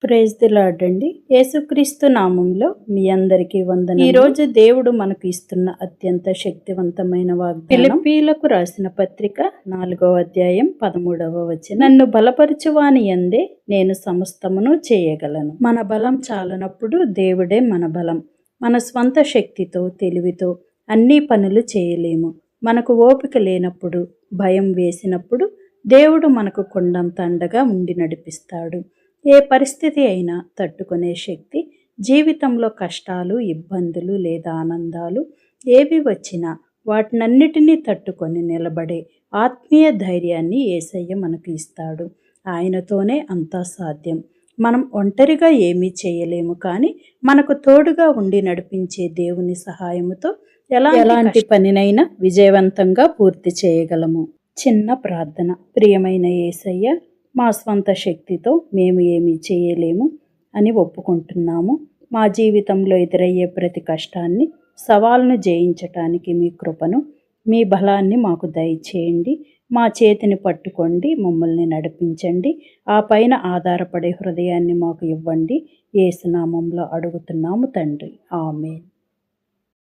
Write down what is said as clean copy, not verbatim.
Praise the lord అండి. యేసుక్రీస్తు నామంలో మీ అందరికీ వందనాలు. ఈ రోజు దేవుడు మనకు ఇస్తున్న అత్యంత శక్తివంతమైన వాగ్దానం ఫిలిప్పీలకు రాసిన పత్రిక 4వ అధ్యాయం 13వ వచనం. నన్ను బలపరచువాని యందే నేను సమస్తమును చేయగలను. మన బలం చాలనప్పుడు దేవుడే మన బలం. మన స్వంత శక్తితో తెలివితో అన్ని పనులు చేయలేము. మనకు ఓపిక లేనప్పుడు, భయం వేసినప్పుడు దేవుడు మనకు కొండంత అండగా ఉండి నడిపిస్తాడు. ఏ పరిస్థితి అయినా తట్టుకునే శక్తి, జీవితంలో కష్టాలు, ఇబ్బందులు లేదా ఆనందాలు ఏవి వచ్చినా వాటినన్నిటినీ తట్టుకొని నిలబడే ఆత్మీయ ధైర్యాన్ని యేసయ్య మనకు ఇస్తాడు. ఆయనతోనే అంతా సాధ్యం. మనం ఒంటరిగా ఏమీ చేయలేము, కానీ మనకు తోడుగా ఉండి నడిపించే దేవుని సహాయముతో ఎలాంటి పనినైనా విజయవంతంగా పూర్తి చేయగలము. చిన్న ప్రార్థన. ప్రియమైన యేసయ్య, మా స్వంత శక్తితో మేము ఏమీ చేయలేము అని ఒప్పుకుంటున్నాము. మా జీవితంలో ఎదురయ్యే ప్రతి కష్టాన్ని, సవాల్ను జయించటానికి మీ కృపను, మీ బలాన్ని మాకు దయచేయండి. మా చేతిని పట్టుకోండి, మమ్మల్ని నడిపించండి. ఆ పైన ఆధారపడే హృదయాన్ని మాకు ఇవ్వండి. యేసు నామంలో అడుగుతున్నాము తండ్రి, ఆమేన్.